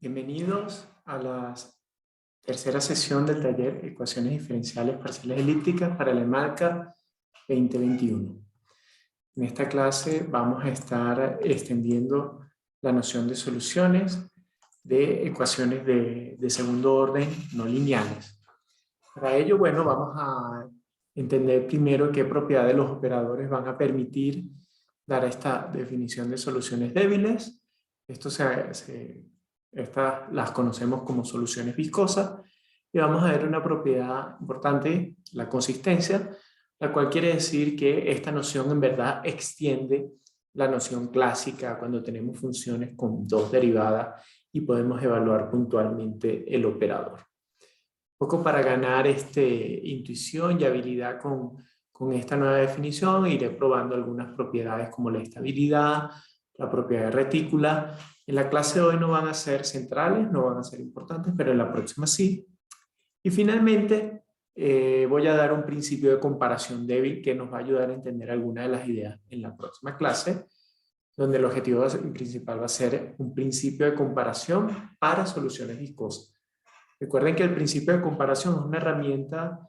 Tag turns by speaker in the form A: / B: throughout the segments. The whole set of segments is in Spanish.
A: Bienvenidos a la tercera sesión del taller Ecuaciones diferenciales parciales elípticas para la EMALCA 2021. En esta clase vamos a estar extendiendo la noción de soluciones de ecuaciones de segundo orden no lineales. Para ello, vamos a entender primero qué propiedades de los operadores van a permitir dar esta definición de soluciones débiles. Estas las conocemos como soluciones viscosas y vamos a ver una propiedad importante, la consistencia, la cual quiere decir que esta noción en verdad extiende la noción clásica cuando tenemos funciones con dos derivadas y podemos evaluar puntualmente el operador. Un poco para ganar intuición y habilidad con esta nueva definición, iré probando algunas propiedades como la estabilidad, la propiedad de retícula. En la clase de hoy no van a ser centrales, no van a ser importantes, pero en la próxima sí. Y finalmente voy a dar un principio de comparación débil que nos va a ayudar a entender algunas de las ideas en la próxima clase, donde el objetivo principal va a ser un principio de comparación para soluciones viscosas. Recuerden que el principio de comparación es una herramienta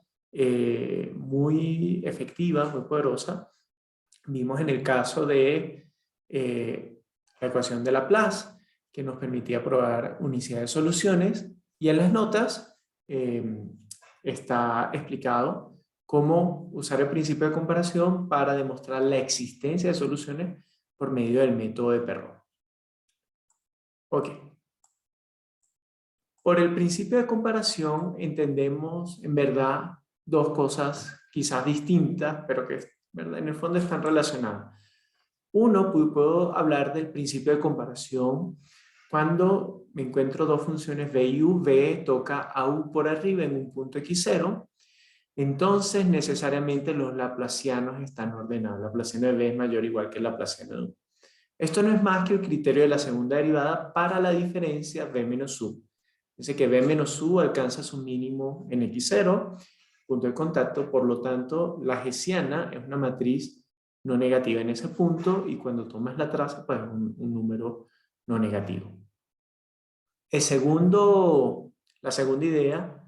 A: muy efectiva, muy poderosa. Vimos en el caso de la ecuación de Laplace, que nos permitía probar unicidad de soluciones, y en las notas está explicado cómo usar el principio de comparación para demostrar la existencia de soluciones por medio del método de Perron. Ok. Por el principio de comparación entendemos en verdad dos cosas quizás distintas, pero que en el fondo están relacionadas. Uno, puedo hablar del principio de comparación cuando me encuentro dos funciones b y u. B toca a u por arriba en un punto x0, entonces necesariamente los laplacianos están ordenados. El laplaciano de b es mayor o igual que el laplaciano de u. Esto no es más que el criterio de la segunda derivada para la diferencia b menos u. Dice que b menos u alcanza su mínimo en x0, punto de contacto, por lo tanto la hessiana es una matriz no negativa en ese punto y cuando tomas la traza pues es un número no negativo. La segunda idea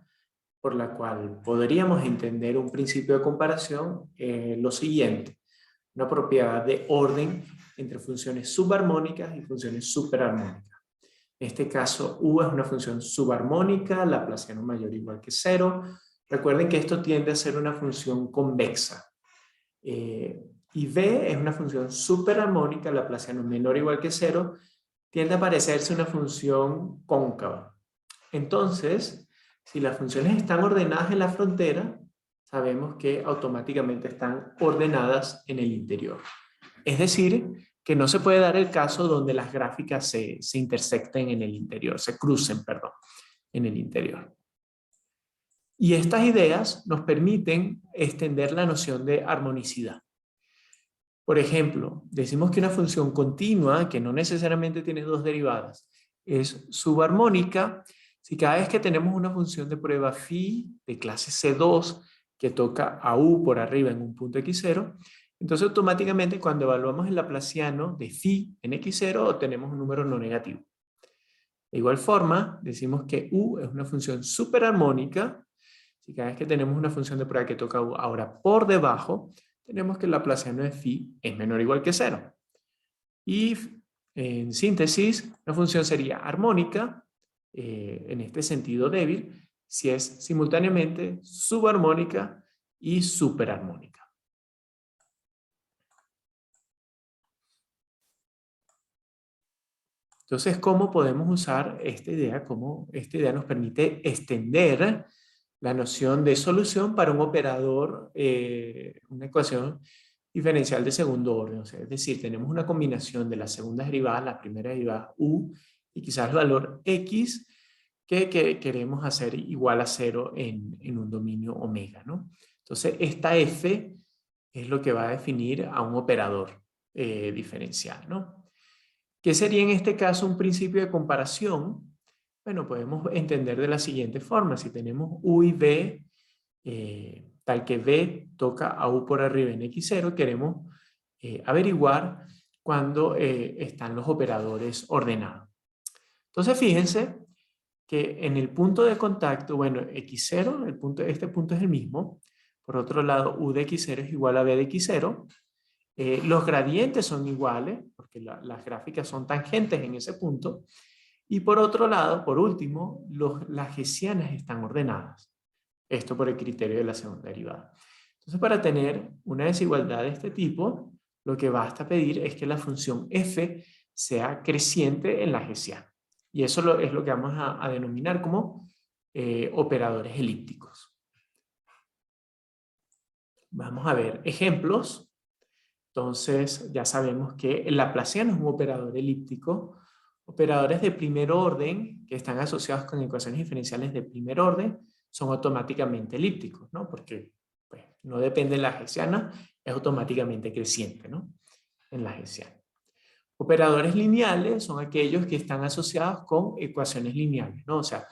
A: por la cual podríamos entender un principio de comparación es lo siguiente: una propiedad de orden entre funciones subarmónicas y funciones superarmónicas. En este caso, u es una función subarmónica, laplaciano mayor o igual que 0. Recuerden que esto tiende a ser una función convexa. Y b es una función superarmónica, laplaciano menor o igual que 0, tiende a parecerse una función cóncava. Entonces, si las funciones están ordenadas en la frontera, sabemos que automáticamente están ordenadas en el interior. Es decir, que no se puede dar el caso donde las gráficas se intersecten en el interior, se crucen, perdón, en el interior. Y estas ideas nos permiten extender la noción de armonicidad. Por ejemplo, decimos que una función continua, que no necesariamente tiene dos derivadas, es subarmónica si cada vez que tenemos una función de prueba phi de clase C2 que toca a u por arriba en un punto x0, entonces automáticamente cuando evaluamos el laplaciano de phi en x0 obtenemos un número no negativo. De igual forma, decimos que u es una función superarmónica si cada vez que tenemos una función de prueba que toca u ahora por debajo, tenemos que el laplaciano de phi es menor o igual que 0. Y en síntesis, una función sería armónica, en este sentido débil, si es simultáneamente subarmónica y superarmónica. Entonces, ¿cómo podemos usar esta idea? ¿Cómo esta idea nos permite extender la noción de solución para un operador, una ecuación diferencial de segundo orden? O sea, es decir, tenemos una combinación de las segundas derivadas, la primera derivada u, y quizás el valor x que queremos hacer igual a 0 en un dominio omega, ¿no? Entonces, esta f es lo que va a definir a un operador diferencial, ¿no? ¿Qué sería en este caso un principio de comparación? Bueno, podemos entender de la siguiente forma. Si tenemos u y b, tal que b toca a u por arriba en x0, queremos averiguar cuándo están los operadores ordenados. Entonces fíjense que en el punto de contacto, bueno, x0, este punto es el mismo. Por otro lado, u de x0 es igual a b de x0. Los gradientes son iguales, porque las gráficas son tangentes en ese punto. Y por otro lado, por último, las hessianas están ordenadas. Esto por el criterio de la segunda derivada. Entonces, para tener una desigualdad de este tipo, lo que basta pedir es que la función f sea creciente en la hessiana. Y eso es lo que vamos a denominar como operadores elípticos. Vamos a ver ejemplos. Entonces, ya sabemos que el laplaciano es un operador elíptico. Operadores de primer orden que están asociados con ecuaciones diferenciales de primer orden son automáticamente elípticos, ¿no? Porque pues, no depende de la hessiana, es automáticamente creciente, ¿no? En la hessiana. Operadores lineales son aquellos que están asociados con ecuaciones lineales, ¿no? O sea,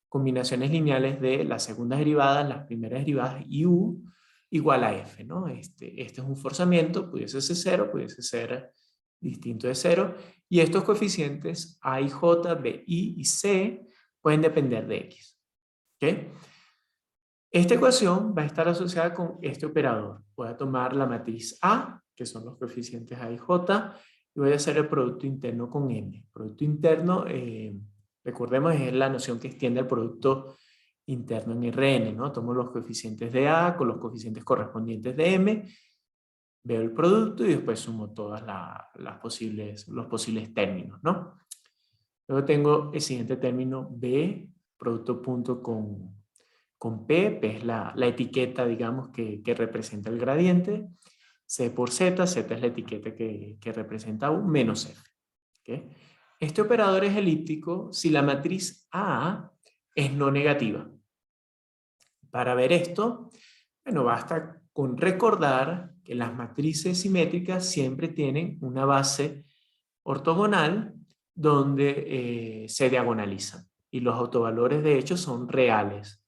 A: combinaciones lineales de las segundas derivadas, las primeras derivadas y u igual a f, ¿no? Este es un forzamiento, pudiese ser 0, pudiese ser distinto de 0, y estos coeficientes a y j, b, i y c pueden depender de x. ¿Okay? Esta ecuación va a estar asociada con este operador. Voy a tomar la matriz A, que son los coeficientes a y j, y voy a hacer el producto interno con m. Producto interno, recordemos, es la noción que extiende el producto interno en Rn, ¿no? Tomo los coeficientes de A con los coeficientes correspondientes de m, veo el producto y después sumo todos los posibles términos, ¿no? Luego tengo el siguiente término B, producto punto con P es la etiqueta, digamos, que representa el gradiente. C por Z, Z es la etiqueta que representa U, menos F. ¿Okay? Este operador es elíptico si la matriz A es no negativa. Para ver esto, bueno, basta con recordar que las matrices simétricas siempre tienen una base ortogonal donde se diagonalizan. Y los autovalores, de hecho, son reales.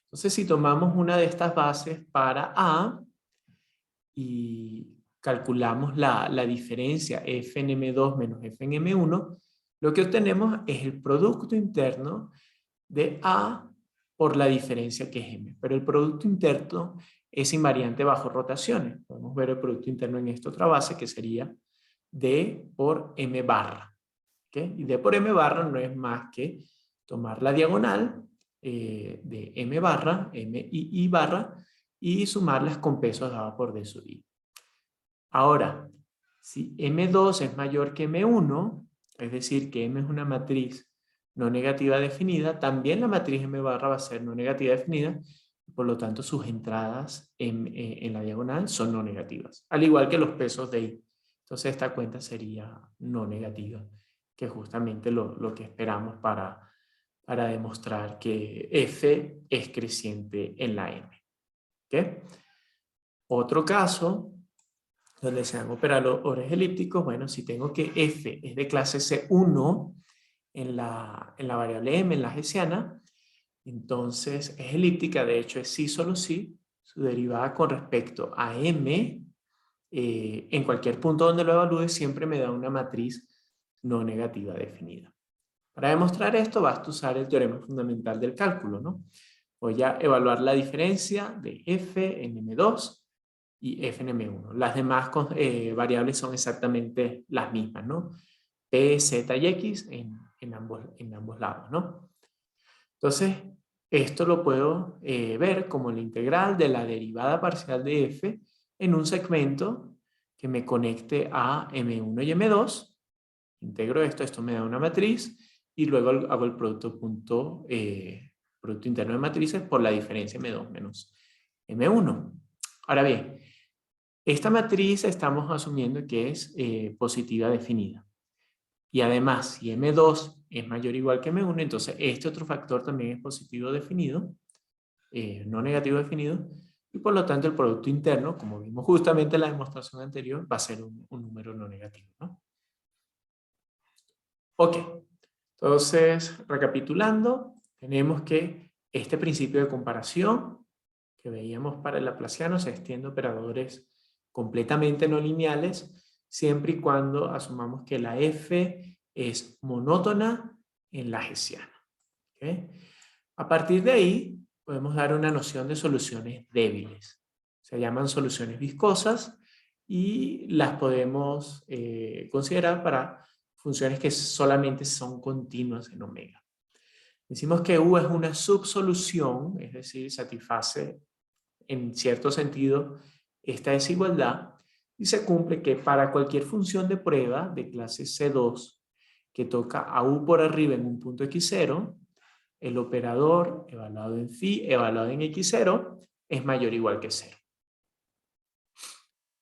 A: Entonces, si tomamos una de estas bases para A y calculamos la diferencia f en m2 menos f en m1, lo que obtenemos es el producto interno de A por la diferencia que es m. Pero el producto interno es invariante bajo rotaciones. Podemos ver el producto interno en esta otra base que sería d por m barra. ¿Okay? Y d por m barra no es más que tomar la diagonal de m barra, m y i barra, y sumarlas con pesos dado por d sub i. Ahora, si m2 es mayor que m1, es decir, que m es una matriz no negativa definida, también la matriz m barra va a ser no negativa definida, por lo tanto sus entradas en la diagonal son no negativas, al igual que los pesos de i. Entonces esta cuenta sería no negativa, que es justamente lo que esperamos para demostrar que f es creciente en la m. ¿Okay? Otro caso donde sean operadores elípticos, bueno, si tengo que f es de clase C1 en la variable m, en la hessiana, entonces es elíptica, de hecho es sí solo sí, su derivada con respecto a m, en cualquier punto donde lo evalúe, siempre me da una matriz no negativa definida. Para demostrar esto, basta usar el teorema fundamental del cálculo, ¿no? Voy a evaluar la diferencia de f en m2 y f en m1. Las demás variables son exactamente las mismas, ¿no? P, Z y X en ambos lados, ¿no? Entonces, esto lo puedo ver como la integral de la derivada parcial de f en un segmento que me conecte a m1 y m2. Integro esto me da una matriz y luego hago el producto interno de matrices por la diferencia m2 menos m1. Ahora bien, esta matriz estamos asumiendo que es positiva definida. Y además, si m2 es mayor o igual que m1, entonces este otro factor también es positivo definido, no negativo definido, y por lo tanto el producto interno, como vimos justamente en la demostración anterior, va a ser un número no negativo, ¿no? Ok, entonces recapitulando, tenemos que este principio de comparación que veíamos para el laplaciano se extiende a operadores completamente no lineales, siempre y cuando asumamos que la f es monótona en la hessiana. ¿Okay? A partir de ahí, podemos dar una noción de soluciones débiles. Se llaman soluciones viscosas y las podemos considerar para funciones que solamente son continuas en omega. Decimos que U es una subsolución, es decir, satisface en cierto sentido esta desigualdad y se cumple que para cualquier función de prueba de clase C2 que toca a U por arriba en un punto X0, el operador evaluado en phi, evaluado en X0, es mayor o igual que 0.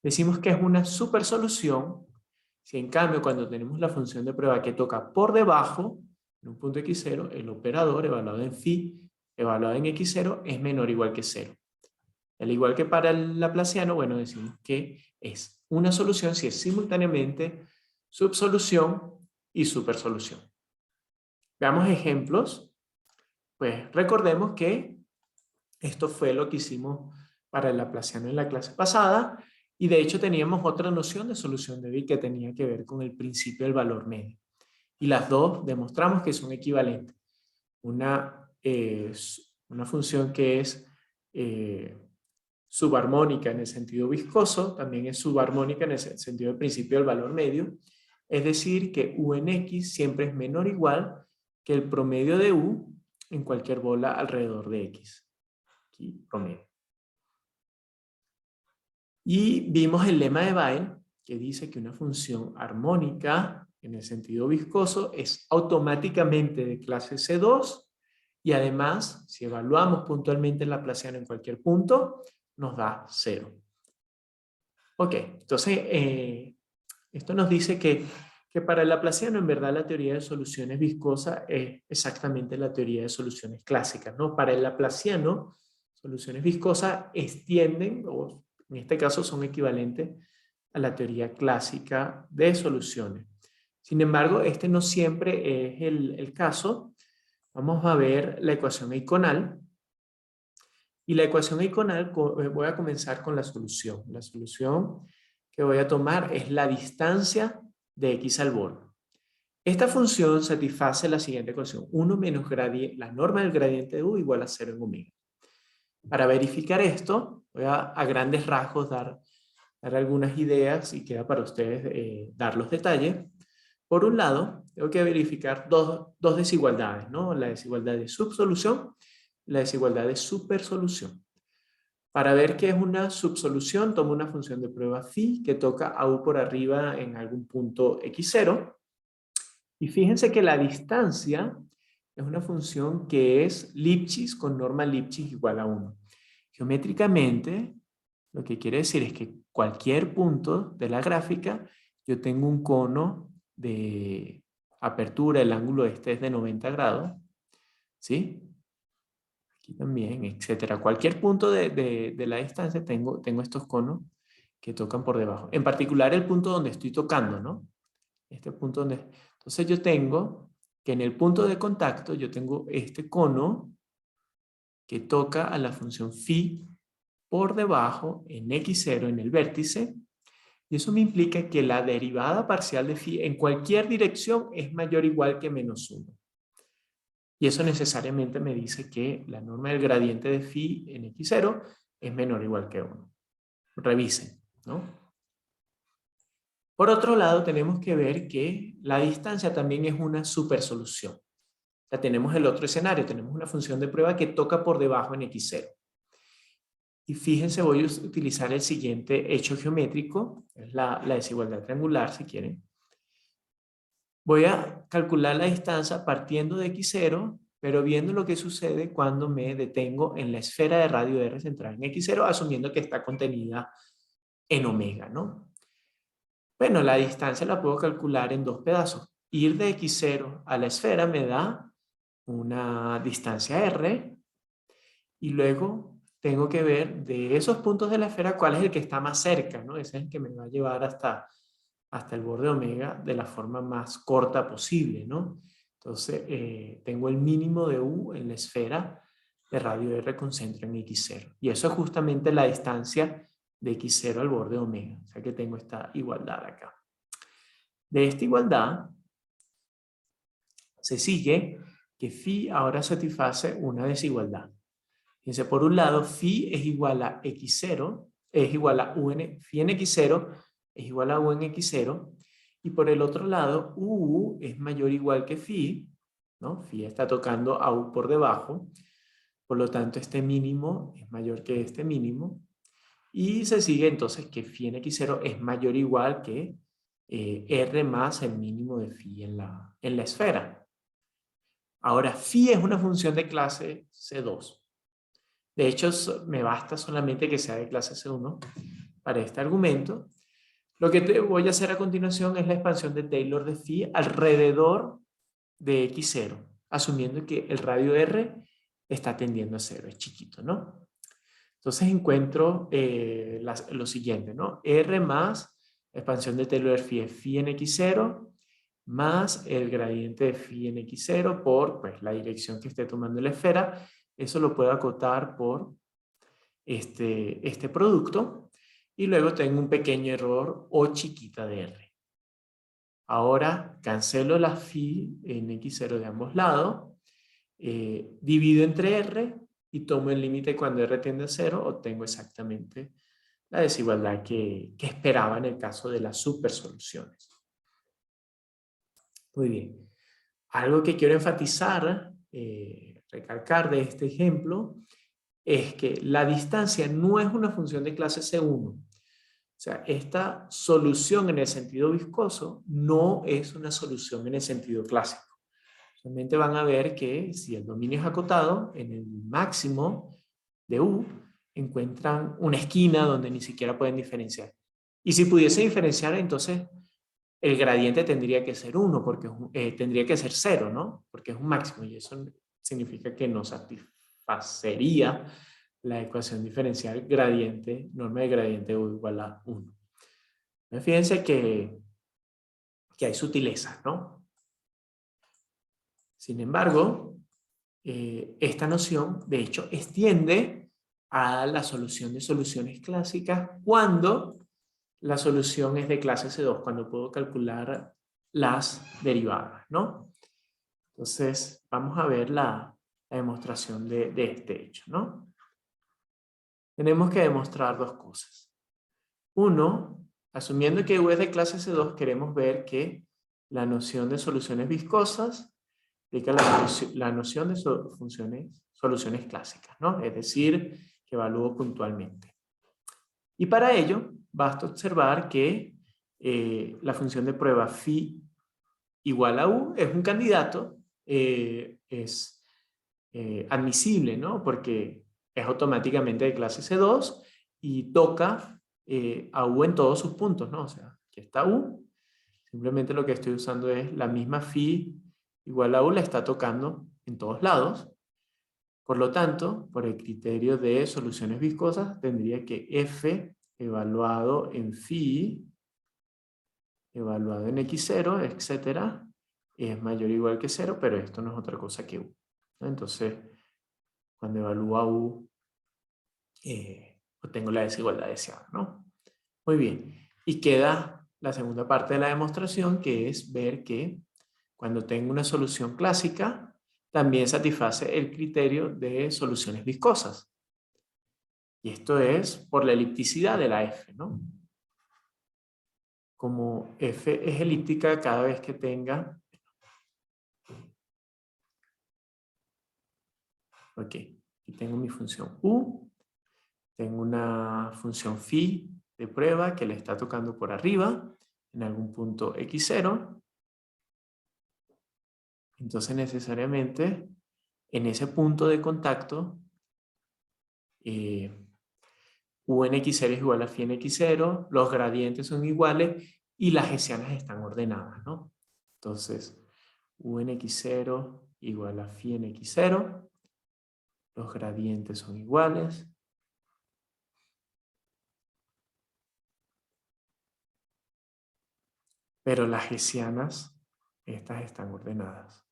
A: Decimos que es una supersolución si en cambio cuando tenemos la función de prueba que toca por debajo, en un punto X0, el operador evaluado en phi, evaluado en X0, es menor o igual que 0. Al igual que para el laplaciano, bueno, decimos que es una solución si es simultáneamente subsolución y supersolución. Veamos ejemplos. Pues recordemos que esto fue lo que hicimos para el laplaciano en la clase pasada y de hecho teníamos otra noción de solución débil que tenía que ver con el principio del valor medio. Y las dos demostramos que son equivalentes. Una función que es subarmónica en el sentido viscoso, también es subarmónica en el sentido del principio del valor medio, es decir, que U en X siempre es menor o igual que el promedio de U en cualquier bola alrededor de X. Aquí, promedio. Y vimos el lema de Weyl, que dice que una función armónica en el sentido viscoso es automáticamente de clase C2 y además, si evaluamos puntualmente el laplaciano en cualquier punto, nos da 0. Ok, entonces esto nos dice que para el laplaciano en verdad la teoría de soluciones viscosas es exactamente la teoría de soluciones clásicas, ¿no? Para el laplaciano, soluciones viscosas extienden, o en este caso son equivalentes a la teoría clásica de soluciones. Sin embargo, este no siempre es el caso. Vamos a ver la ecuación eiconal. Y la ecuación eiconal, voy a comenzar con la solución. La solución que voy a tomar es la distancia de x al borde. Esta función satisface la siguiente ecuación. 1 menos la norma del gradiente de u igual a 0 en omega. Para verificar esto, voy a grandes rasgos dar algunas ideas y queda para ustedes dar los detalles. Por un lado, tengo que verificar dos desigualdades, ¿no? La desigualdad de subsolución y la desigualdad de supersolución. Para ver qué es una subsolución, tomo una función de prueba phi que toca a u por arriba en algún punto x0. Y fíjense que la distancia es una función que es Lipschitz con norma Lipschitz igual a 1. Geométricamente, lo que quiere decir es que cualquier punto de la gráfica, yo tengo un cono de apertura, el ángulo este es de 90 grados, ¿sí? Aquí también, etcétera. Cualquier punto de la distancia tengo estos conos que tocan por debajo. En particular el punto donde estoy tocando, ¿no? Este punto donde... Entonces yo tengo que en el punto de contacto yo tengo este cono que toca a la función phi por debajo en x0 en el vértice, y eso me implica que la derivada parcial de phi en cualquier dirección es mayor o igual que menos 1. Y eso necesariamente me dice que la norma del gradiente de phi en x0 es menor o igual que 1. Revisen, ¿no? Por otro lado, tenemos que ver que la distancia también es una supersolución. O sea, tenemos el otro escenario, tenemos una función de prueba que toca por debajo en x0. Y fíjense, voy a utilizar el siguiente hecho geométrico, es la desigualdad triangular, si quieren. Voy a calcular la distancia partiendo de x0, pero viendo lo que sucede cuando me detengo en la esfera de radio R centrada en x0, asumiendo que está contenida en omega, ¿no? Bueno, la distancia la puedo calcular en dos pedazos. Ir de x0 a la esfera me da una distancia r, y luego tengo que ver de esos puntos de la esfera cuál es el que está más cerca, ¿no? Ese es el que me va a llevar hasta el borde omega de la forma más corta posible, ¿no? Entonces, tengo el mínimo de u en la esfera de radio r con centro en x0. Y eso es justamente la distancia de x0 al borde omega. O sea que tengo esta igualdad acá. De esta igualdad Se sigue que phi ahora satisface una desigualdad. Fíjense, por un lado, phi es igual a x0, es igual a un, phi en x0 es igual a u en x0, y por el otro lado, u es mayor o igual que phi, ¿no? Phi está tocando a u por debajo, por lo tanto este mínimo es mayor que este mínimo, y se sigue entonces que phi en x0 es mayor o igual que r más el mínimo de phi en la esfera. Ahora, phi es una función de clase C2. De hecho, me basta solamente que sea de clase C1 para este argumento. Lo que te voy a hacer a continuación es la expansión de Taylor de phi alrededor de x0, asumiendo que el radio R está tendiendo a 0, es chiquito, ¿no? Entonces encuentro lo siguiente, ¿no? R más la expansión de Taylor de phi es phi en x0 más el gradiente de phi en x0 por pues, la dirección que esté tomando la esfera. Eso lo puedo acotar por este producto. Y luego tengo un pequeño error o chiquita de R. Ahora cancelo la phi en x0 de ambos lados. Divido entre R y tomo el límite cuando R tiende a 0. Obtengo exactamente la desigualdad que esperaba en el caso de las supersoluciones. Muy bien. Algo que quiero enfatizar, recalcar de este ejemplo, es que la distancia no es una función de clase C1. O sea, esta solución en el sentido viscoso no es una solución en el sentido clásico. Realmente van a ver que si el dominio es acotado, en el máximo de U encuentran una esquina donde ni siquiera pueden diferenciar. Y si pudiese diferenciar, entonces el gradiente tendría que ser 1, porque tendría que ser 0, ¿no? Porque es un máximo y eso significa que no satisfacería la ecuación diferencial gradiente, norma de gradiente U igual a 1. Fíjense que hay sutilezas, ¿no? Sin embargo, esta noción, de hecho, extiende a la solución de soluciones clásicas cuando la solución es de clase C2, cuando puedo calcular las derivadas, ¿no? Entonces, vamos a ver la demostración de este hecho, ¿no? Tenemos que demostrar dos cosas. Uno, asumiendo que U es de clase C2, queremos ver que la noción de soluciones viscosas implica la noción de soluciones clásicas, ¿no? Es decir, que evalúo puntualmente. Y para ello, basta observar que la función de prueba phi igual a U es un candidato, es admisible, ¿no? Porque es automáticamente de clase C2 y toca a U en todos sus puntos, ¿no? O sea, aquí está U, simplemente lo que estoy usando es la misma phi igual a U, la está tocando en todos lados. Por lo tanto, por el criterio de soluciones viscosas, tendría que F evaluado en phi, evaluado en x0, etcétera, es mayor o igual que 0, pero esto no es otra cosa que U. Entonces, cuando evalúo U, obtengo la desigualdad deseada, ¿no? Muy bien. Y queda la segunda parte de la demostración, que es ver que cuando tengo una solución clásica, también satisface el criterio de soluciones viscosas. Y esto es por la elipticidad de la F, ¿no? Como F es elíptica cada vez que tenga... Ok, aquí tengo mi función U, tengo una función phi de prueba que le está tocando por arriba, en algún punto x0. Entonces necesariamente en ese punto de contacto, U en x0 es igual a phi en x0, los gradientes son iguales y las hessianas están ordenadas, ¿no? Entonces, U en x0 igual a phi en x0, los gradientes son iguales. Pero las hessianas, estas están ordenadas.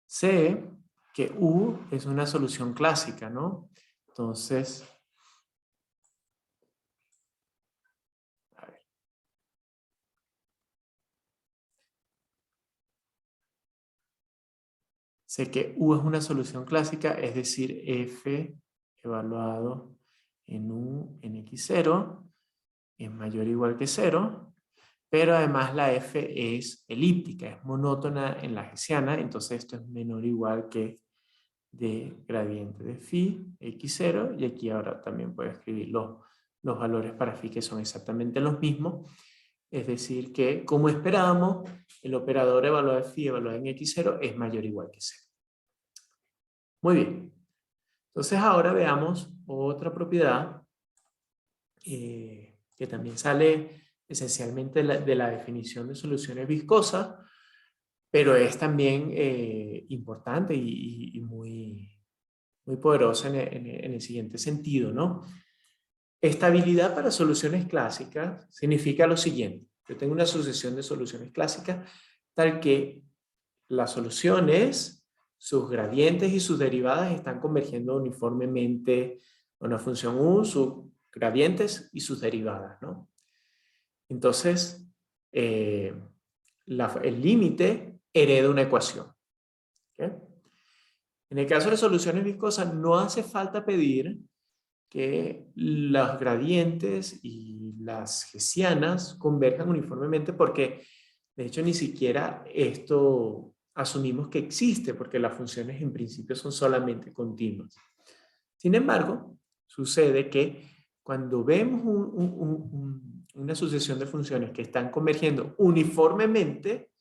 A: Sé que U es una solución clásica, ¿no? Entonces, a ver. sé que U es una solución clásica, es decir, F evaluado en U en X0 es mayor o igual que 0, pero además la F es elíptica, es monótona en la hessiana, entonces esto es menor o igual que de gradiente de phi X0, y aquí ahora también puedo escribir los valores para phi que son exactamente los mismos, es decir que, como esperábamos, el operador evaluado de phi evaluado en X0 es mayor o igual que 0. Muy bien. Entonces ahora veamos otra propiedad que también sale esencialmente de la definición de soluciones viscosas, pero es también importante y muy poderosa en el siguiente sentido, ¿no? Estabilidad para soluciones clásicas significa lo siguiente. Yo tengo una sucesión de soluciones clásicas tal que las soluciones, sus gradientes y sus derivadas están convergiendo uniformemente a una función U, sus gradientes y sus derivadas, ¿no? Entonces, el límite hereda una ecuación. ¿Okay? En el caso de soluciones viscosas, no hace falta pedir que los gradientes y las hessianas converjan uniformemente porque, de hecho, ni siquiera esto asumimos que existe porque las funciones en principio son solamente continuas. Sin embargo, sucede que cuando vemos una sucesión de funciones que están convergiendo uniformemente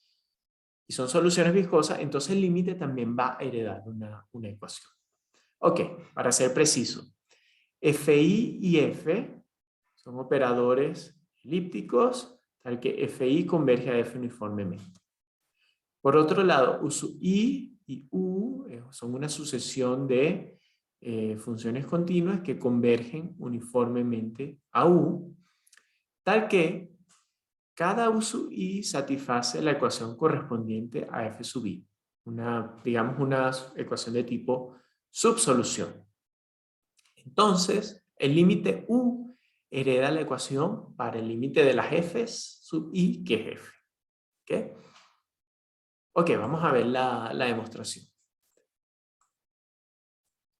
A: y son soluciones viscosas, entonces el límite también va a heredar una ecuación. Ok, para ser preciso, Fi y F son operadores elípticos, tal que Fi converge a F uniformemente. Por otro lado, I y U son una sucesión de funciones continuas que convergen uniformemente a U, tal que cada U sub I satisface la ecuación correspondiente a F sub I. Digamos una ecuación de tipo subsolución. Entonces, el límite U hereda la ecuación para el límite de las F's sub I, que es F. ¿Okay? Ok, vamos a ver la demostración.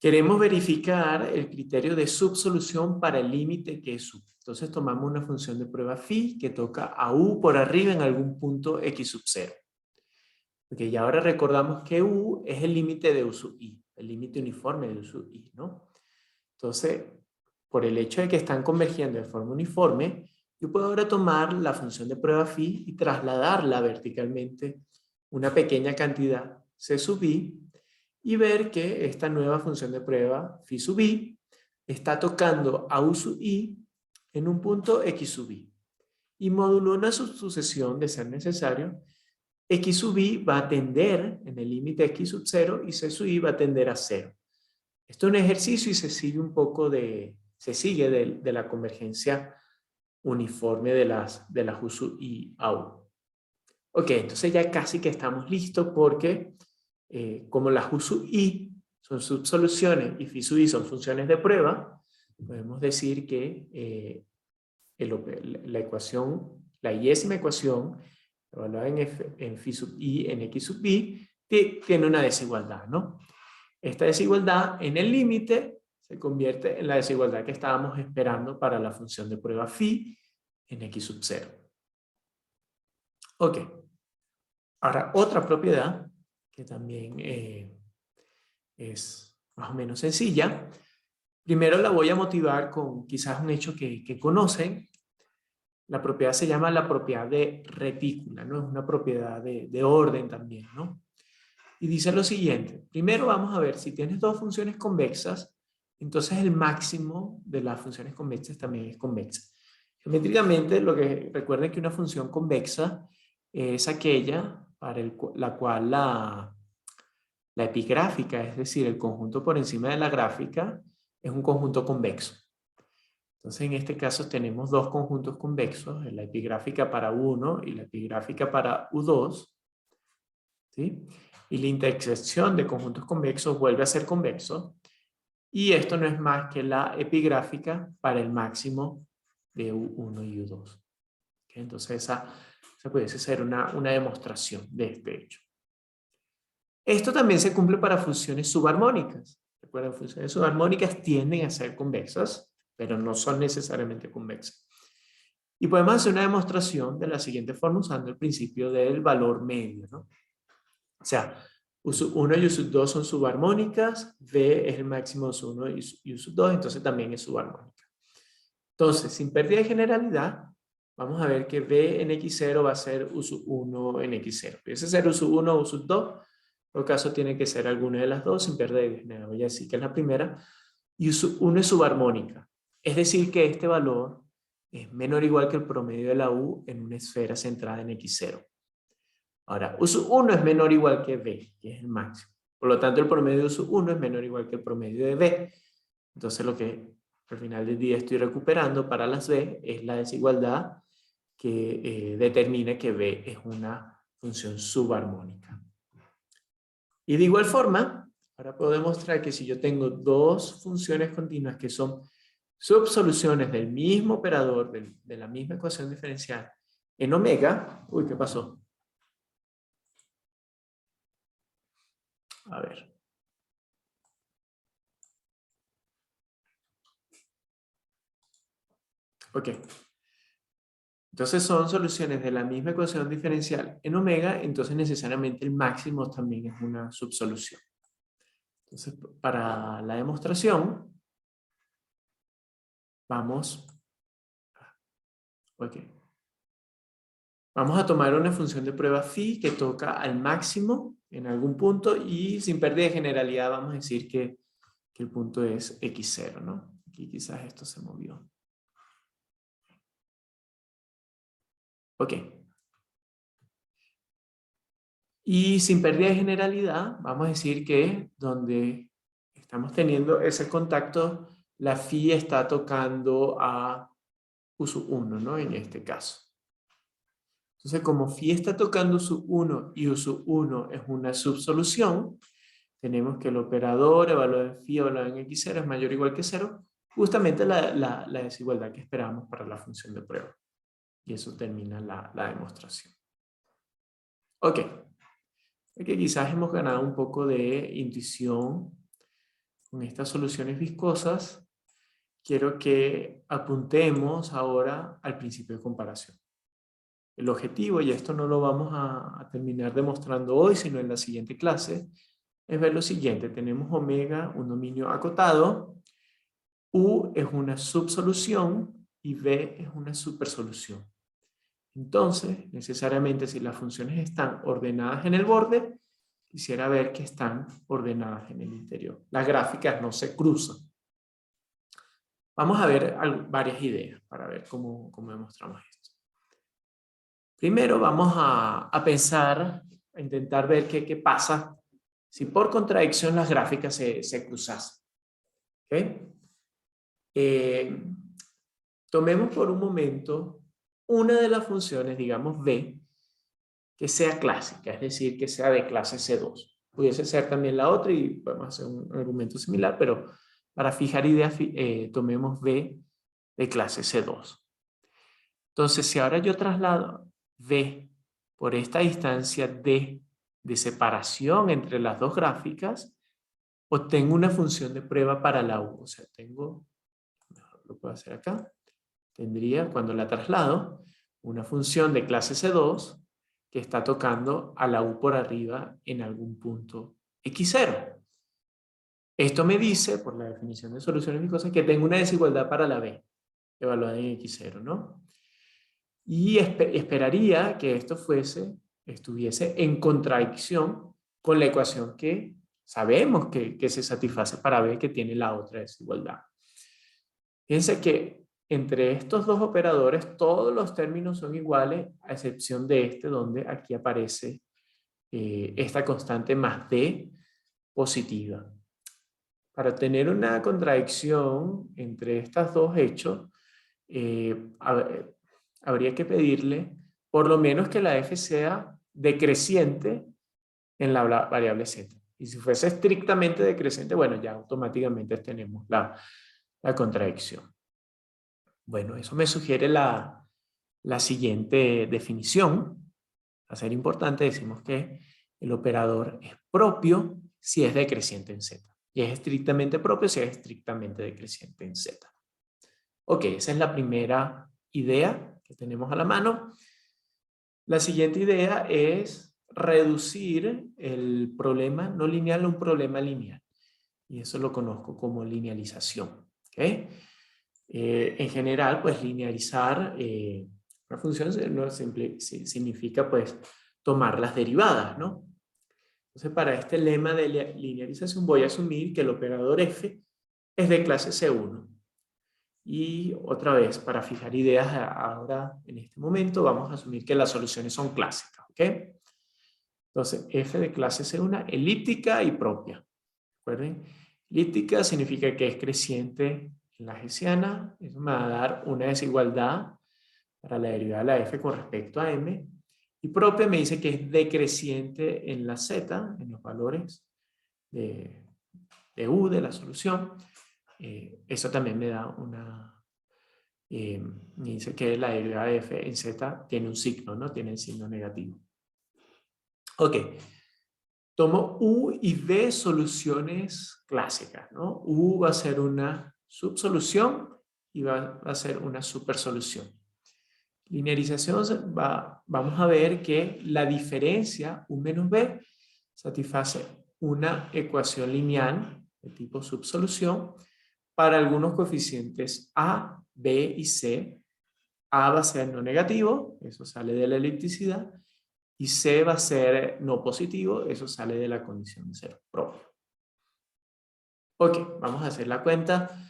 A: Queremos verificar el criterio de subsolución para el límite que es sub. Entonces tomamos una función de prueba phi que toca a U por arriba en algún punto X sub 0. Ok, y ahora recordamos que U es el límite de U sub I, el límite uniforme de U sub I, ¿no? Entonces, por el hecho de que están convergiendo de forma uniforme, yo puedo ahora tomar la función de prueba phi y trasladarla verticalmente una pequeña cantidad C sub I y ver que esta nueva función de prueba phi sub I está tocando a U sub I en un punto X sub I. Y módulo una sucesión, de ser necesario, X sub I va a tender en el límite X sub 0 y C sub I va a tender a 0. Esto es un ejercicio y se sigue un poco de la convergencia uniforme de las U sub I a U. Ok, entonces ya casi que estamos listos porque como las U sub I son subsoluciones y phi sub I son funciones de prueba, podemos decir que la ecuación, la iésima ecuación, evaluada en phi sub I en X sub I, tiene una desigualdad, ¿no? Esta desigualdad en el límite se convierte en la desigualdad que estábamos esperando para la función de prueba phi en X sub 0. Ok. Ahora, otra propiedad que también es más o menos sencilla. Primero la voy a motivar con quizás un hecho que conocen. La propiedad se llama la propiedad de retícula, ¿no? Es una propiedad de orden también, ¿no? Y dice lo siguiente. Primero vamos a ver si tienes dos funciones convexas, entonces el máximo de las funciones convexas también es convexa. Geométricamente, recuerden que una función convexa es aquella para la cual la epigráfica, es decir, el conjunto por encima de la gráfica, es un conjunto convexo. Entonces, en este caso tenemos dos conjuntos convexos, la epigráfica para U1 y la epigráfica para U2, ¿sí? Y la intersección de conjuntos convexos vuelve a ser convexo, y esto no es más que la epigráfica para el máximo de U1 y U2. ¿Okay? Entonces, esa pudiese ser una demostración de este hecho. Esto también se cumple para funciones subarmónicas. Recuerden, funciones subarmónicas tienden a ser convexas, pero no son necesariamente convexas. Y podemos hacer una demostración de la siguiente forma usando el principio del valor medio, ¿no? O sea, U1 y U2 son subarmónicas, V es el máximo de U1 y U2, entonces también es subarmónica. Entonces, sin pérdida de generalidad, vamos a ver que V en X0 va a ser U1 en X0. Pudiese ser U1 o U2, en todo caso tiene que ser alguna de las dos sin pérdida de generalidad. Voy a decir que es la primera. Y U1 es subarmónica. Es decir, que este valor es menor o igual que el promedio de la U en una esfera centrada en X0. Ahora, U1 es menor o igual que V, que es el máximo. Por lo tanto, el promedio de U1 es menor o igual que el promedio de V. Entonces, lo que al final del día estoy recuperando para las V es la desigualdad que determina que V es una función subarmónica. Y de igual forma, ahora puedo demostrar que si yo tengo dos funciones continuas que son subsoluciones del mismo operador, de la misma ecuación diferencial, en omega, uy, ¿qué pasó? A ver. Ok. Entonces son soluciones de la misma ecuación diferencial en omega, entonces necesariamente el máximo también es una subsolución. Entonces, para la demostración, vamos a tomar una función de prueba phi que toca al máximo en algún punto y sin pérdida de generalidad vamos a decir que el punto es x0, ¿no? Aquí quizás esto se movió. Ok. Y sin pérdida de generalidad, vamos a decir que donde estamos teniendo ese contacto, la phi está tocando a U1, ¿no? En este caso. Entonces, como phi está tocando U1 y U1 es una subsolución, tenemos que el operador evaluado en phi evaluado en x0 es mayor o igual que 0, justamente la desigualdad que esperamos para la función de prueba. Y eso termina la demostración. Ok. Aquí quizás hemos ganado un poco de intuición con estas soluciones viscosas. Quiero que apuntemos ahora al principio de comparación. El objetivo, y esto no lo vamos a terminar demostrando hoy, sino en la siguiente clase, es ver lo siguiente. Tenemos omega, un dominio acotado, U es una subsolución y V es una supersolución. Entonces, necesariamente si las funciones están ordenadas en el borde, quisiera ver que están ordenadas en el interior. Las gráficas no se cruzan. Vamos a ver varias ideas para ver cómo demostramos esto. Primero vamos a pensar, a intentar ver qué pasa si por contradicción las gráficas se cruzasen. ¿Okay? Tomemos por un momento una de las funciones, digamos B, que sea clásica, es decir, que sea de clase C2. Pudiese ser también la otra y podemos hacer un argumento similar, pero para fijar ideas, tomemos B de clase C2. Entonces, si ahora yo traslado V por esta distancia D de separación entre las dos gráficas, obtengo una función de prueba para la U. O sea, lo puedo hacer acá, tendría, cuando la traslado, una función de clase C2 que está tocando a la U por arriba en algún punto X0. Esto me dice, por la definición de soluciones viscosas, que tengo una desigualdad para la B, evaluada en X0, ¿no? Y esperaría que esto estuviese en contradicción con la ecuación que sabemos que se satisface para B, que tiene la otra desigualdad. Fíjense que entre estos dos operadores todos los términos son iguales, a excepción de este, donde aquí aparece esta constante más D positiva. Para tener una contradicción entre estos dos hechos, habría que pedirle por lo menos que la f sea decreciente en la variable z. Y si fuese estrictamente decreciente, bueno, ya automáticamente tenemos la contradicción. Bueno, eso me sugiere la siguiente definición. A ser importante, decimos que el operador es propio si es decreciente en Z. Y es estrictamente propio si es estrictamente decreciente en Z. Ok, esa es la primera idea que tenemos a la mano. La siguiente idea es reducir el problema no lineal a un problema lineal. Y eso lo conozco como linealización. ¿Okay? En general, pues linealizar una función no significa pues tomar las derivadas, ¿no? Entonces, para este lema de linealización voy a asumir que el operador f es de clase C1. Y otra vez, para fijar ideas ahora en este momento, vamos a asumir que las soluciones son clásicas, ¿ok? Entonces, f de clase C1, elíptica y propia. ¿Recuerden? Elíptica significa que es creciente en la hessiana. Eso me va a dar una desigualdad para la derivada de la f con respecto a m. Y propia me dice que es decreciente en la z, en los valores de u de la solución. Eso también me da una... me dice que la derivada de f en z tiene un signo, ¿no? Tiene el signo negativo. Ok. Tomo U y V soluciones clásicas, ¿no? U va a ser una subsolución y va a ser una supersolución. Linealización, vamos a ver que la diferencia U menos B satisface una ecuación lineal de tipo subsolución para algunos coeficientes A, B y C. A va a ser no negativo, eso sale de la elipticidad, y C va a ser no positivo, eso sale de la condición de cero propio. Ok, vamos a hacer la cuenta.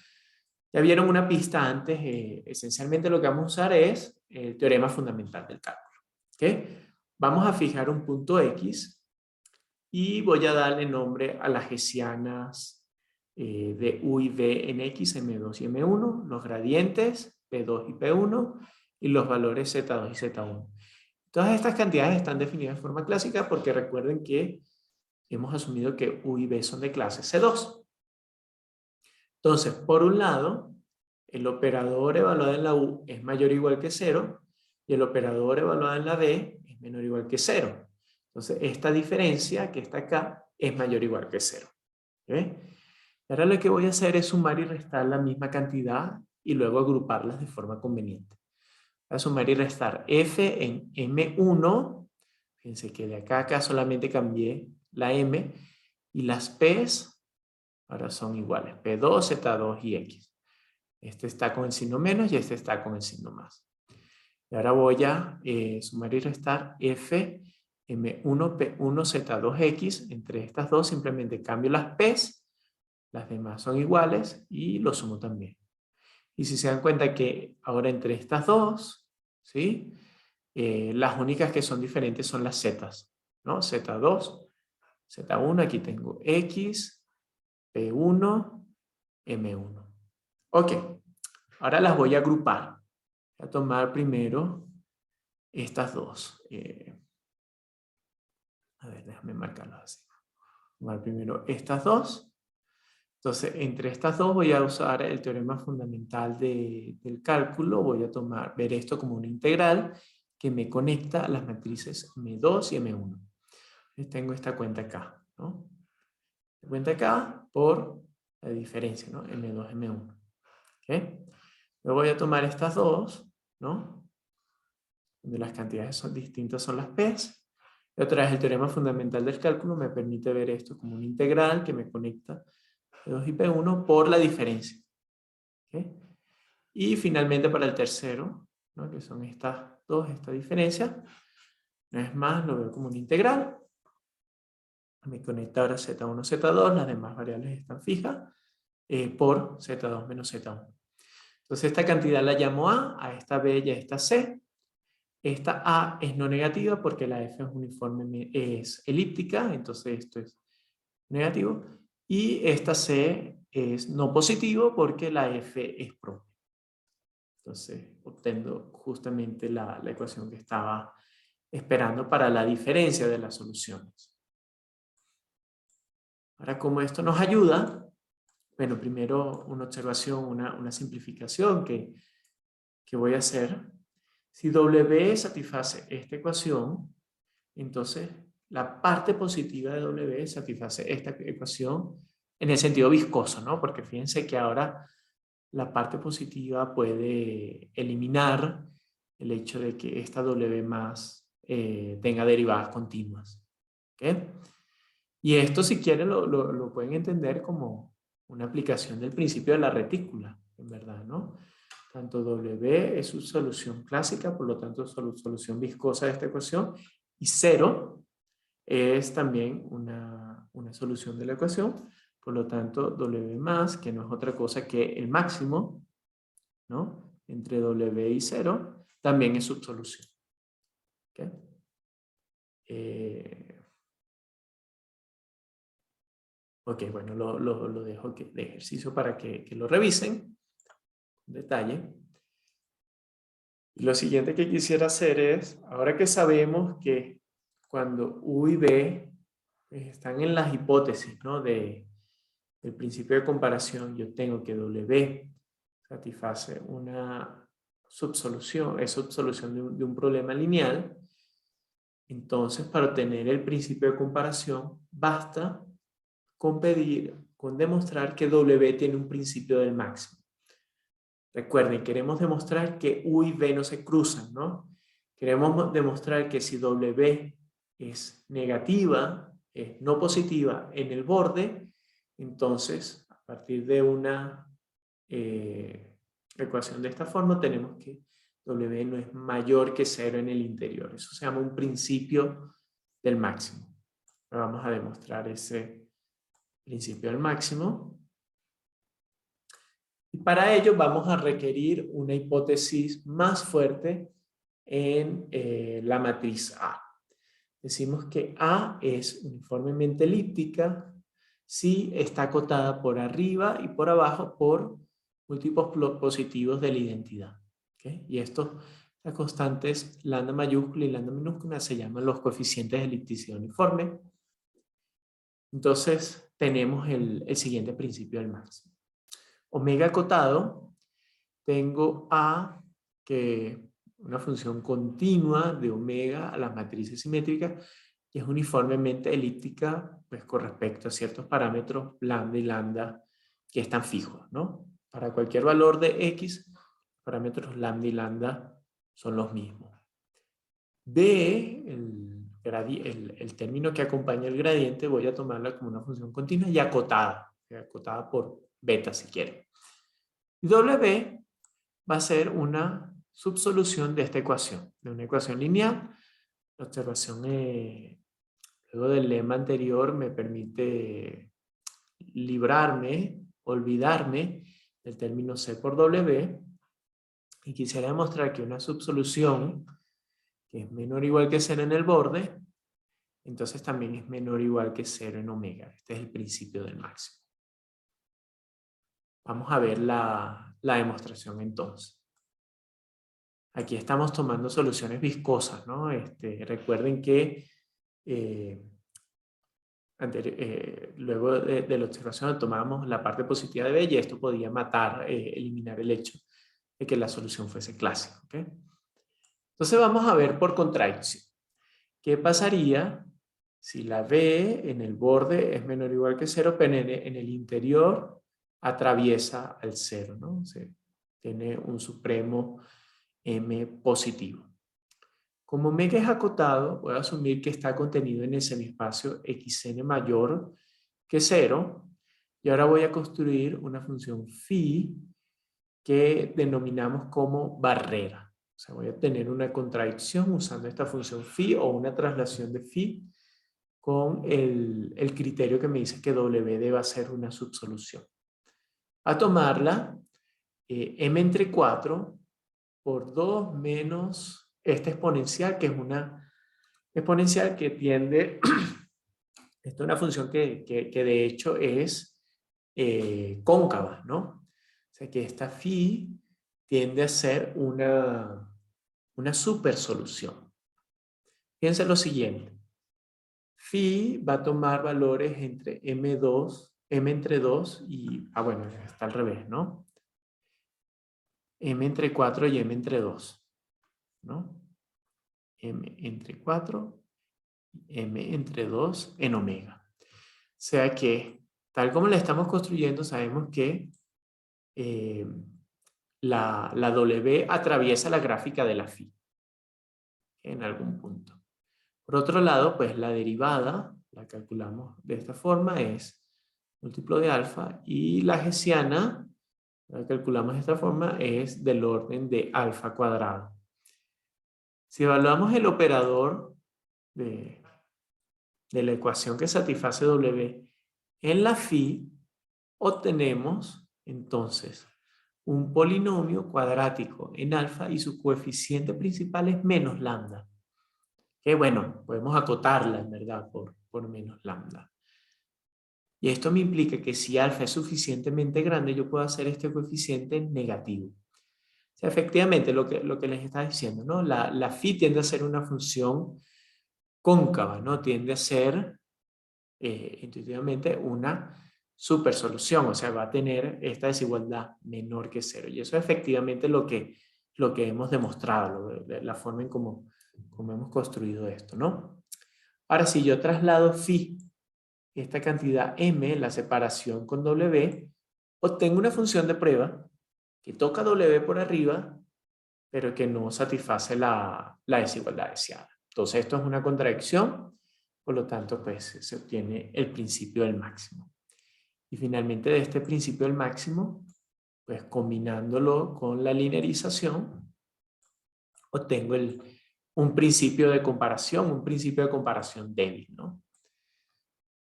A: Ya vieron una pista antes, esencialmente lo que vamos a usar es el teorema fundamental del cálculo. ¿Okay? Vamos a fijar un punto X y voy a darle nombre a las hessianas de U y V en X, M2 y M1, los gradientes P2 y P1 y los valores Z2 y Z1. Todas estas cantidades están definidas de forma clásica porque recuerden que hemos asumido que U y V son de clase C2. Entonces, por un lado, el operador evaluado en la U es mayor o igual que 0 y el operador evaluado en la B es menor o igual que 0. Entonces, esta diferencia que está acá es mayor o igual que 0. ¿Okay? Ahora lo que voy a hacer es sumar y restar la misma cantidad y luego agruparlas de forma conveniente. Voy a sumar y restar F en M1. Fíjense que de acá a acá solamente cambié la M y las P's ahora son iguales. P2, Z2 y X. Este está con el signo menos y este está con el signo más. Y ahora voy a sumar y restar F, M1, P1, Z2, X. Entre estas dos simplemente cambio las P's. Las demás son iguales y lo sumo también. Y si se dan cuenta que ahora entre estas dos, ¿sí? Las únicas que son diferentes son las Z's, ¿no? Z2, Z1, aquí tengo X, P1, M1. Ok, ahora las voy a agrupar. Voy a tomar primero estas dos. A ver, déjame marcarlas así. Tomar primero estas dos. Entonces, entre estas dos voy a usar el teorema fundamental del cálculo. Voy a ver esto como una integral que me conecta a las matrices M2 y M1. Entonces, tengo esta cuenta acá, ¿no? La cuenta acá por la diferencia, ¿no? M2, M1. ¿Okay? Luego voy a tomar estas dos, ¿no? Donde las cantidades son distintas son las P's. Y otra vez el teorema fundamental del cálculo me permite ver esto como una integral que me conecta P2 y P1 por la diferencia. ¿Okay? Y finalmente para el tercero, ¿no? Que son estas dos, esta diferencia, no es más, lo veo como una integral. Me conecta ahora Z1, Z2, las demás variables están fijas, por Z2 menos Z1. Entonces esta cantidad la llamo a esta B y a esta C. Esta A es no negativa porque la F es uniforme, es elíptica, entonces esto es negativo. Y esta C es no positivo porque la F es propia. Entonces obtengo justamente la ecuación que estaba esperando para la diferencia de las soluciones. Ahora, como esto nos ayuda, bueno, primero una observación, una simplificación que voy a hacer. Si W satisface esta ecuación, entonces la parte positiva de W satisface esta ecuación en el sentido viscoso, ¿no? Porque fíjense que ahora la parte positiva puede eliminar el hecho de que esta W más tenga derivadas continuas. ¿Ok? Y esto, si quieren, lo pueden entender como una aplicación del principio de la retícula, en verdad, ¿no? Tanto W es su solución clásica, por lo tanto, solución viscosa de esta ecuación, y 0 es también una solución de la ecuación, por lo tanto, W más, que no es otra cosa que el máximo, ¿no? Entre W y 0, también es subsolución. ¿Okay? Ok, bueno, lo dejo de ejercicio para que lo revisen en detalle. Y lo siguiente que quisiera hacer es, ahora que sabemos que cuando U y B están en las hipótesis, ¿no? del principio de comparación, yo tengo que W satisface una subsolución, es subsolución de un problema lineal. Entonces, para obtener el principio de comparación, basta con demostrar que W tiene un principio del máximo. Recuerden, queremos demostrar que U y B no se cruzan, ¿no? Queremos demostrar que si W es negativa, es no positiva en el borde, entonces, a partir de una ecuación de esta forma, tenemos que W no es mayor que 0 en el interior. Eso se llama un principio del máximo. Ahora vamos a demostrar ese principio del máximo. Y para ello vamos a requerir una hipótesis más fuerte en la matriz A. Decimos que A es uniformemente elíptica si está acotada por arriba y por abajo por múltiplos positivos de la identidad. ¿Okay? Y estas constantes lambda mayúscula y lambda minúscula se llaman los coeficientes de elipticidad uniforme. Entonces tenemos el siguiente principio del máximo. Omega acotado, tengo A, que una función continua de omega a las matrices simétricas, que es uniformemente elíptica pues, con respecto a ciertos parámetros lambda y lambda que están fijos, ¿no? Para cualquier valor de X, parámetros lambda y lambda son los mismos. B, el término que acompaña el gradiente, voy a tomarla como una función continua y acotada por beta si quiero. Y W va a ser una subsolución de esta ecuación, de una ecuación lineal. La observación luego del lema anterior me permite olvidarme del término C por W, y quisiera demostrar que una subsolución que es menor o igual que 0 en el borde, entonces también es menor o igual que 0 en omega. Este es el principio del máximo. Vamos a ver la demostración entonces. Aquí estamos tomando soluciones viscosas, ¿no? Recuerden que luego de la observación tomábamos la parte positiva de B y esto podía eliminar el hecho de que la solución fuese clásica. ¿Okay? Entonces vamos a ver por contradicción. ¿Qué pasaría si la B en el borde es menor o igual que 0, pero en el interior atraviesa al 0, ¿no? O sea, tiene un supremo M positivo. Como omega es acotado, voy a asumir que está contenido en el semiespacio xn mayor que 0. Y ahora voy a construir una función phi que denominamos como barrera. O sea, voy a obtener una contradicción usando esta función phi o una traslación de phi con el criterio que me dice que W debe ser una subsolución. A tomarla m entre 4 por 2 menos esta exponencial, que es una exponencial que tiende, esta es una función que de hecho es cóncava, ¿no? O sea que esta phi tiende a ser una supersolución. Fíjense lo siguiente. Phi va a tomar valores entre m entre 2 y, bueno, está al revés, ¿no? M entre 4 y M entre 2, ¿no? M entre 4 M entre 2 en omega. O sea que, tal como la estamos construyendo, sabemos que la W atraviesa la gráfica de la phi en algún punto. Por otro lado, pues la derivada, la calculamos de esta forma, es múltiplo de alfa, y la hessiana, la calculamos de esta forma, es del orden de alfa cuadrado. Si evaluamos el operador de la ecuación que satisface W en la phi, obtenemos entonces un polinomio cuadrático en alfa y su coeficiente principal es menos lambda. Que bueno, podemos acotarla en verdad por menos lambda. Y esto me implica que si alfa es suficientemente grande, yo puedo hacer este coeficiente negativo. O sea, efectivamente, lo que les estaba diciendo, ¿no? La phi tiende a ser una función cóncava, ¿no? Tiende a ser intuitivamente una supersolución, o sea, va a tener esta desigualdad menor que 0. Y eso es efectivamente lo que hemos demostrado, la forma en cómo hemos construido esto, ¿no? Ahora, si yo traslado phi, esta cantidad m, la separación con w, obtengo una función de prueba que toca w por arriba, pero que no satisface la desigualdad deseada. Entonces, esto es una contradicción, por lo tanto, pues se obtiene el principio del máximo. Y finalmente, de este principio del máximo, pues combinándolo con la linearización, obtengo un principio de comparación débil, ¿no?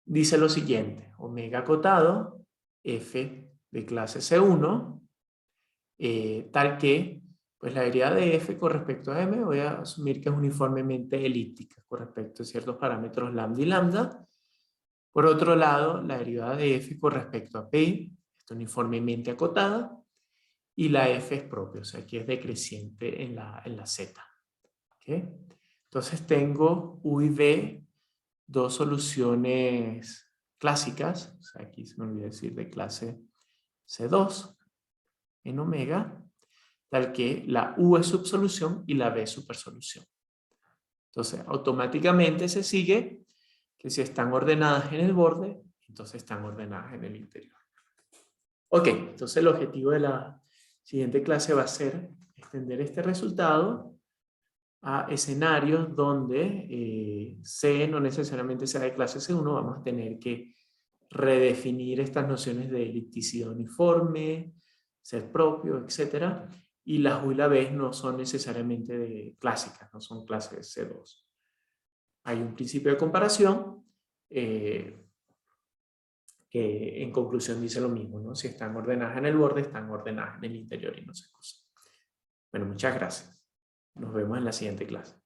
A: Dice lo siguiente: omega acotado, f de clase C1, tal que pues la derivada de f con respecto a m voy a asumir que es uniformemente elíptica con respecto a ciertos parámetros lambda y lambda. Por otro lado, la derivada de f con respecto a p está uniformemente acotada y la f es propia, o sea que es decreciente en la z. ¿Okay? Entonces tengo u y v, dos soluciones clásicas, o sea aquí se me olvidó decir de clase C2 en omega, tal que la U es subsolución y la B es supersolución. Entonces, automáticamente se sigue que si están ordenadas en el borde, entonces están ordenadas en el interior. Ok, entonces el objetivo de la siguiente clase va a ser extender este resultado a escenarios donde C no necesariamente sea de clase C1, vamos a tener que redefinir estas nociones de elipticidad uniforme, ser propio, etc. Y las U y la B no son necesariamente clásicas, no son clases C2. Hay un principio de comparación que en conclusión dice lo mismo, ¿no? Si están ordenadas en el borde, están ordenadas en el interior y no sé cosa. Bueno, muchas gracias. Nos vemos en la siguiente clase.